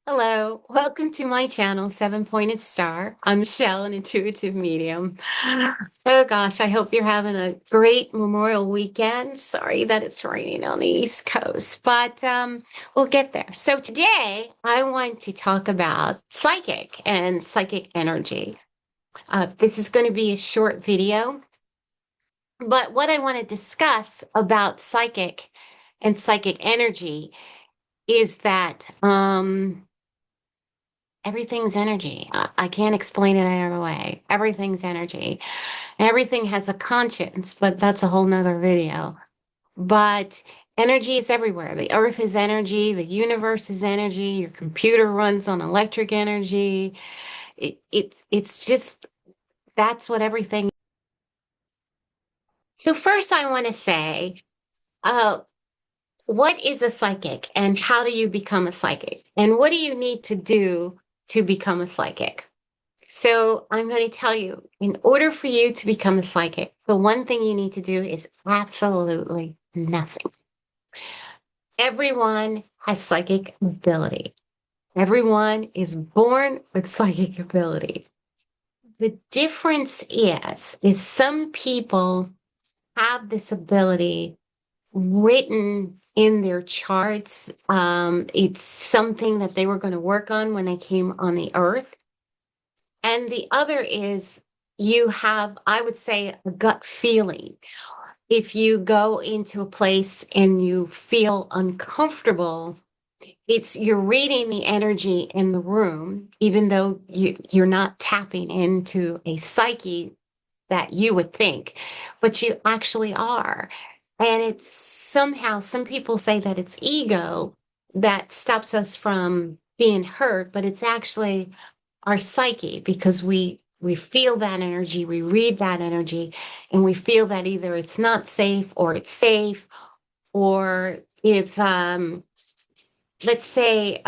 Hello, welcome to my channel, Seven Pointed Star. I'm Michelle, an intuitive medium. Oh gosh, I hope you're having a great Memorial weekend. Sorry that it's raining on the East Coast, but we'll get there. So today I want to talk about psychic and psychic energy. This is going to be a short video, but what I want to discuss about psychic and psychic energy is that everything's energy. I can't explain it any other way. Everything's energy. Everything has a conscience, but that's a whole nother video. But energy is everywhere. The earth is energy. The universe is energy. Your computer runs on electric energy. It's just, that's what everything. So first I want to say, uh, what is a psychic and how do you become a psychic? And what do you need to do to become a psychic? So I'm going to tell you, in order for you to become a psychic, the one thing you need to do is absolutely nothing. Everyone has psychic ability. Everyone is born with psychic ability. The difference is some people have this ability written in their charts. It's something that they were going to work on when they came on the earth. And the other is you have, I would say, a gut feeling. If you go into a place and you feel uncomfortable, it's you're reading the energy in the room, even though you're not tapping into a psyche that you would think, but you actually are. And it's somehow, some people say that it's ego that stops us from being hurt, but it's actually our psyche because we feel that energy, we read that energy, and we feel that either it's not safe or it's safe, or if let's say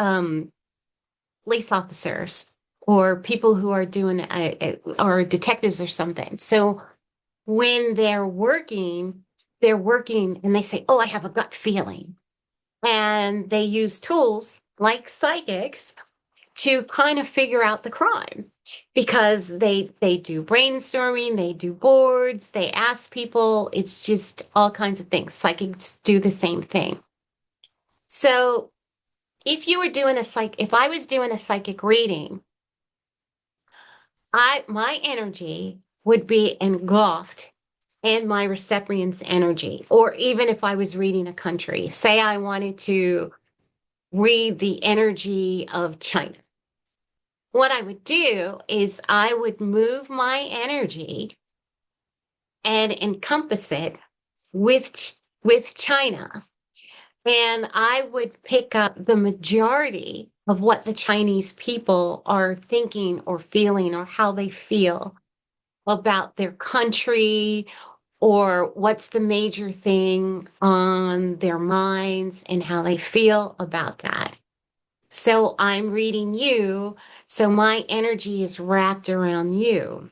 police officers or people who are doing or detectives or something. So when they're working and they say, "Oh, I have a gut feeling," and they use tools like psychics to kind of figure out the crime because they do brainstorming, they do boards, they ask people, it's just all kinds of things. Psychics do the same thing. So if I was doing a psychic reading, I my energy would be engulfed in my recipient's energy. Or even if I was reading a country, say I wanted to read the energy of China. What I would do is I would move my energy and encompass it with China. And I would pick up the majority of what the Chinese people are thinking or feeling or how they feel about their country or what's the major thing on their minds and how they feel about that. So I'm reading you, so my energy is wrapped around you.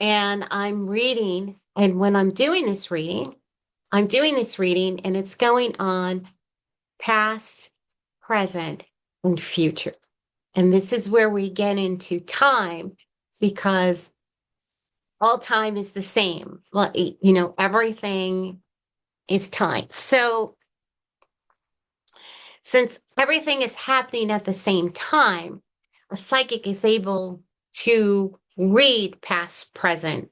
And I'm reading, and when I'm doing this reading, and it's going on past, present, and future. And this is where we get into time because all time is the same. Like, everything is time. So since everything is happening at the same time, a psychic is able to read past, present,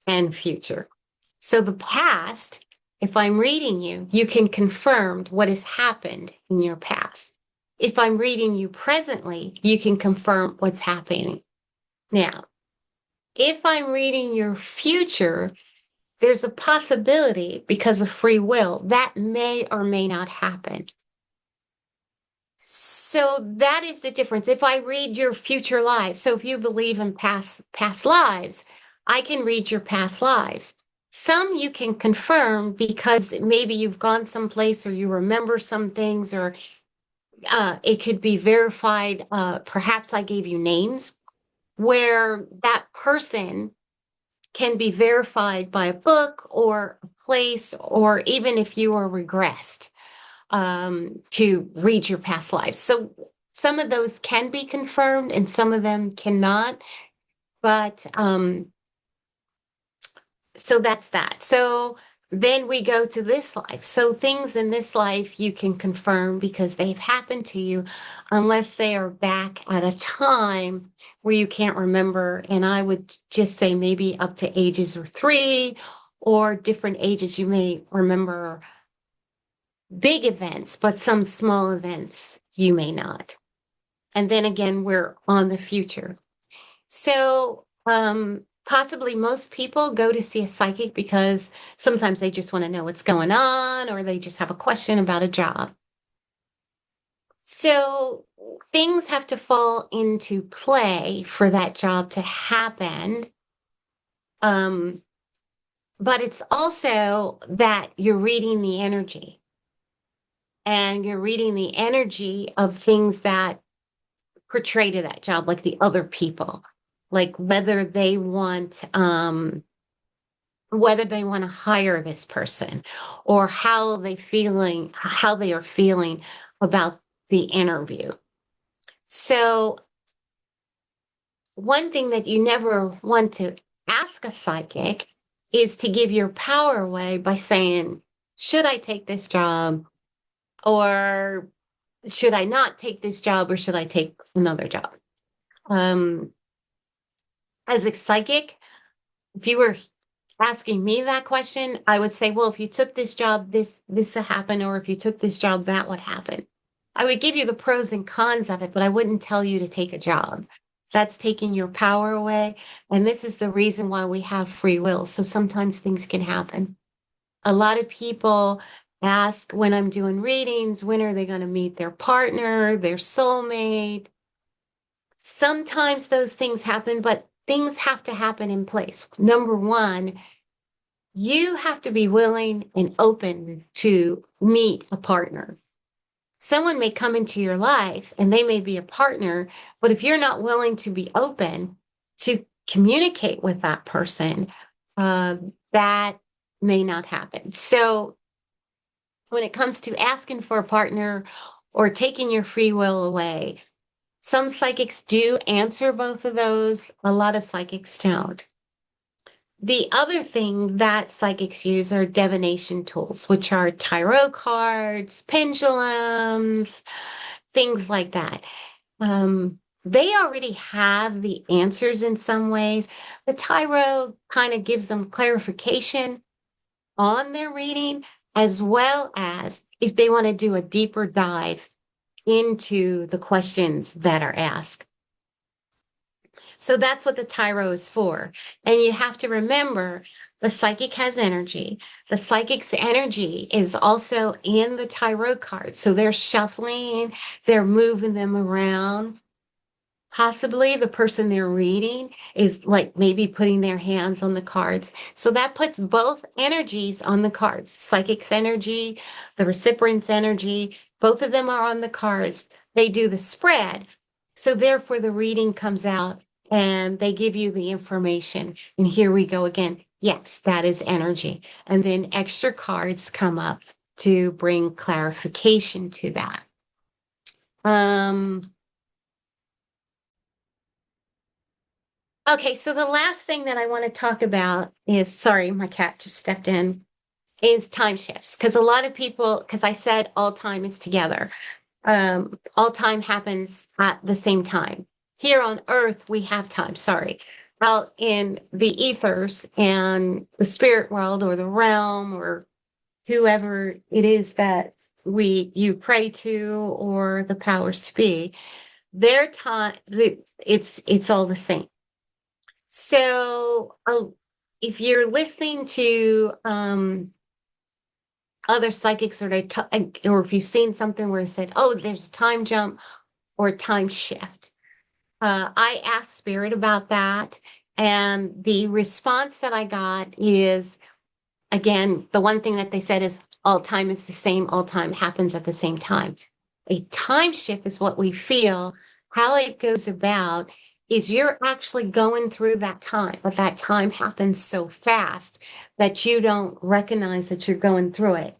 and future. So the past, if I'm reading you, you can confirm what has happened in your past. If I'm reading you presently, you can confirm what's happening now. If I'm reading your future, there's a possibility because of free will that may or may not happen. So that is the difference. If I read your future lives, so if you believe in past lives, I can read your past lives. Some you can confirm because maybe you've gone someplace or you remember some things, or it could be verified. Perhaps I gave you names where that person can be verified by a book or a place, or even if you are regressed to read your past lives. So some of those can be confirmed and some of them cannot. But so that's that. So then we go to this life. So things in this life you can confirm because they've happened to you, unless they are back at a time where you can't remember. And I would just say maybe up to ages of 3 or different ages, you may remember big events, but some small events you may not. And then again, we're on the future. So, possibly most people go to see a psychic because sometimes they just want to know what's going on or they just have a question about a job. So, things have to fall into play for that job to happen. Um, but it's also that you're reading the energy and you're reading the energy of things that portray to that job, like the other people, like whether they want to hire this person or how they are feeling about the interview. So one thing that you never want to ask a psychic is to give your power away by saying, should I take this job? Or should I not take this job? Or should I take another job? Um, as a psychic, if you were asking me that question, I would say, well, if you took this job, this would happen, or if you took this job, that would happen. I would give you the pros and cons of it, but I wouldn't tell you to take a job. That's taking your power away. And this is the reason why we have free will. So sometimes things can happen. A lot of people ask when I'm doing readings, when are they going to meet their partner, their soulmate? Sometimes those things happen, but things have to happen in place. Number one, you have to be willing and open to meet a partner. Someone may come into your life and they may be a partner, but if you're not willing to be open to communicate with that person, that may not happen. So when it comes to asking for a partner or taking your free will away, some psychics do answer both of those. A lot of psychics don't. The other thing that psychics use are divination tools, which are tarot cards, pendulums, things like that. They already have the answers in some ways. The tarot kind of gives them clarification on their reading, as well as if they want to do a deeper dive into the questions that are asked. So that's what the tarot is for. And you have to remember the psychic has energy. The psychic's energy is also in the tarot cards. So they're shuffling, they're moving them around. Possibly the person they're reading is like maybe putting their hands on the cards. So that puts both energies on the cards. Psychic's energy, the recipient's energy, both of them are on the cards. They do the spread. So therefore the reading comes out and they give you the information. And here we go again. Yes, that is energy. And then extra cards come up to bring clarification to that. Okay, so the last thing that I want to talk about is, sorry, my cat just stepped in, is time shifts. Because a lot of people, because I said all time is together, all time happens at the same time. Here on Earth, we have time, sorry. Out in the ethers and the spirit world or the realm or whoever it is that you pray to or the powers to be, their time, it's all the same. So, if you're listening to other psychics or if you've seen something where it said, "Oh, there's a time jump or a time shift," I asked Spirit about that, and the response that I got is, again, the one thing that they said is, "All time is the same. All time happens at the same time." A time shift is what we feel. How it goes about is you're actually going through that time, but that time happens so fast that you don't recognize that you're going through it.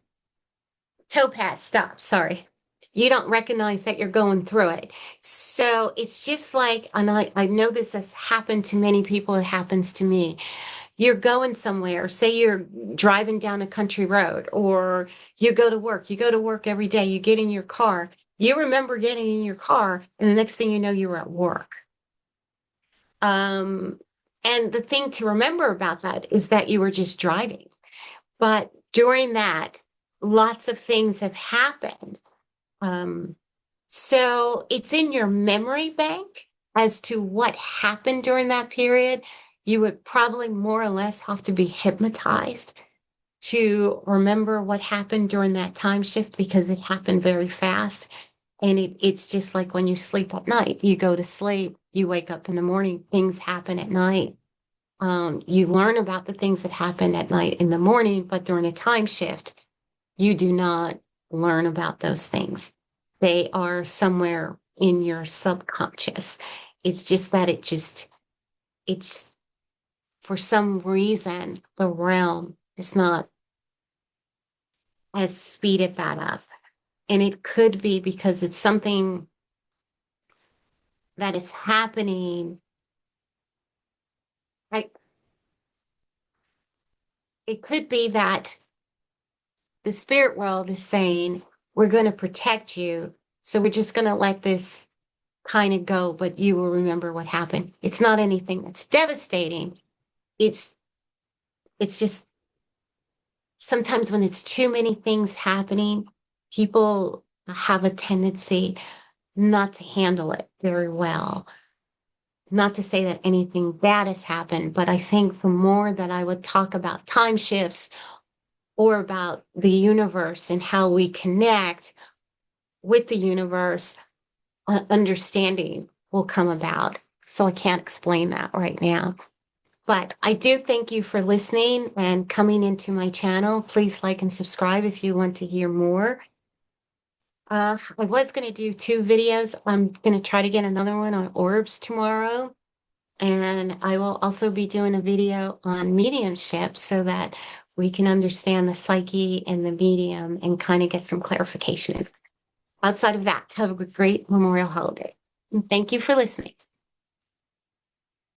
Topaz, stop. Sorry. you don't recognize that you're going through it. So it's just like, and I know this has happened to many people, it happens to me. You're going somewhere, say you're driving down a country road, or you go to work every day, you get in your car, you remember getting in your car, and the next thing you know, you're at work. Um, and the thing to remember about that is that you were just driving. But during that, lots of things have happened. Um, so it's in your memory bank as to what happened during that period. You would probably more or less have to be hypnotized to remember what happened during that time shift because it happened very fast. And it's just like when you sleep at night, you go to sleep, you wake up in the morning, things happen at night. You learn about the things that happen at night in the morning, but during a time shift, you do not learn about those things. They are somewhere in your subconscious. It's just that it's for some reason, the realm is not has speeded that up. And it could be because it's something that is happening. Like it could be that the spirit world is saying, we're going to protect you. So we're just going to let this kind of go, but you will remember what happened. It's not anything that's devastating. It's it's just sometimes when it's too many things happening, people have a tendency not to handle it very well. Not to say that anything bad has happened, but I think the more that I would talk about time shifts or about the universe and how we connect with the universe, understanding will come about. So I can't explain that right now. But I do thank you for listening and coming into my channel. Please like and subscribe if you want to hear more. I was going to do 2 videos. I'm going to try to get another one on orbs tomorrow. And I will also be doing a video on mediumship so that we can understand the psyche and the medium and kind of get some clarification. Outside of that, have a great Memorial holiday. And thank you for listening.